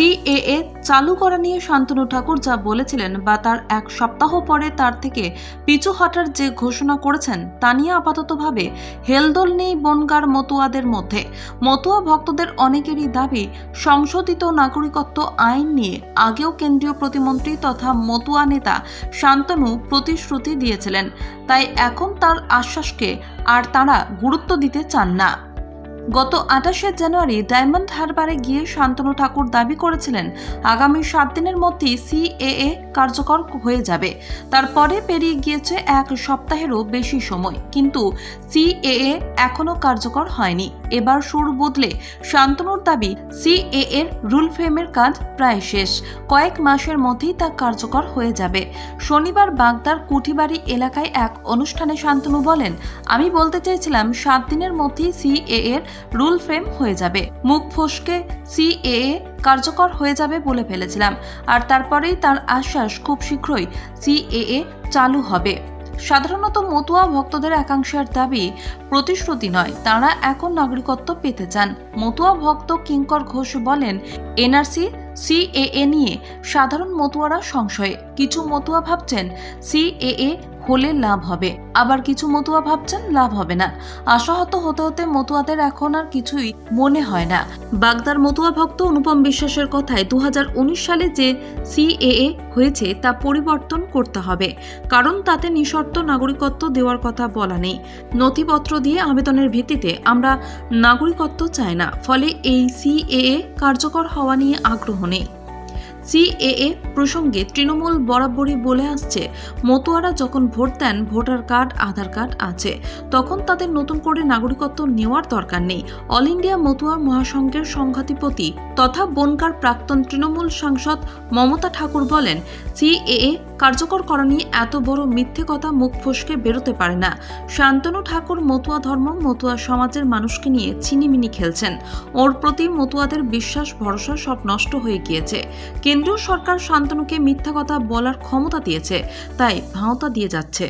CAA চালু করা নিয়ে শান্তনু ঠাকুর যা বলেছিলেন বা তার এক সপ্তাহ পরে তার থেকে পিছু হটার যে ঘোষণা করেছেন তা নিয়ে আপাততভাবে হেলদোল নেই বনগাঁর মতুয়াদের মধ্যে। মতুয়া ভক্তদের অনেকেরই দাবি, সংশোধিত নাগরিকত্ব আইন নিয়ে আগেও কেন্দ্রীয় প্রতিমন্ত্রী তথা মতুয়া নেতা শান্তনু প্রতিশ্রুতি দিয়েছিলেন, তাই এখন তার আশ্বাসকে আর তারা গুরুত্ব দিতে চান না। গত 28শে জানুয়ারি ডায়মন্ড হারবারে গিয়ে শান্তনু ঠাকুর দাবি করেছিলেন আগামী 7 দিনের মধ্যেই সিএএ কার্যকর হয়ে যাবে। তারপরে পেরিয়ে গিয়েছে এক সপ্তাহেরও বেশি সময়, কিন্তু সিএএ এখনো কার্যকর হয়নি। এবার সুর বদলে শান্তনুর দাবি, সিএএ এর রুল ফ্রেমের কাজ প্রায় শেষ, কয়েক মাসের মধ্যেই তা কার্যকর হয়ে যাবে। শনিবার বাগদার কুঠিবাড়ি এলাকায় এক অনুষ্ঠানে শান্তনু বলেন, আমি বলতে চাইছিলাম 7 দিনের মধ্যেই সিএএ এর রুল ফ্রেম হয়ে যাবে। মুখ ফসকে সিএএ কার্যকর হয়ে যাবে বলে ফেলেছিলাম, আর তারপরেই তার আশ্বাস খুব শীঘ্রই সিএএ চালু হবে। সাধারণত মতুয়া ভক্তদের একাংশের দাবি প্রতিশ্রুতি নয়, তারা এখন নাগরিকত্ব পেতে চান। মতুয়া ভক্ত কিঙ্কর ঘোষ বলেন, এনআরসি সিএএ নিয়ে সাধারণ মতুয়ারা সংশয়ে। কিছু মতুয়া ভাবছেন সিএএ হলে লাভ হবে, আবার কিছু মতুয়া ভাবছেন লাভ হবে না। আশাহত হতে হতে মতুয়াদের এখন আর কিছুই মনে হয় না। বাগদার মতুয়া ভক্ত অনুপম বিশ্বাসের কথায় 2019 সালে যে সিএএ হয়েছে তা পরিবর্তন করতে হবে, কারণ তাতে নিঃশর্ত নাগরিকত্ব দেওয়ার কথা বলা নেই। নথিপত্র দিয়ে আবেদনের ভিত্তিতে আমরা নাগরিকত্ব চাই না, ফলে এই সিএএ কার্যকর হওয়া নিয়ে আগ্রহ নেই। সিএএ প্রসঙ্গে তৃণমূল বরাবরই বলে আসছে, মতুয়ারা যখন ভোট দেন ভোটার কার্ড আধার কার্ড আছে, তখন তাদের নতুন করে নাগরিকত্ব নেওয়ার দরকার নেই। অল ইন্ডিয়া মতুয়া মহাসংঘের সংঘাধিপতি তথা বনগাঁর প্রাক্তন তৃণমূল সাংসদ মমতা ঠাকুর বলেন, সিএএ কার্যকর করা নিয়ে এত বড় মিথ্যে কথা মুখ ফসকে বেরোতে পারে না। শান্তনু ঠাকুর মতুয়া ধর্ম মতুয়া সমাজের মানুষকে নিয়ে ছিনিমিনি খেলছেন। ওর প্রতি মতুয়াদের বিশ্বাস ভরসা সব নষ্ট হয়ে গিয়েছে। কেন্দ্রীয় সরকার শান্তনুকে মিথ্যা কথা বলার ক্ষমতা দিয়েছে, তাই ভাঁওতা দিয়ে যাচ্ছে।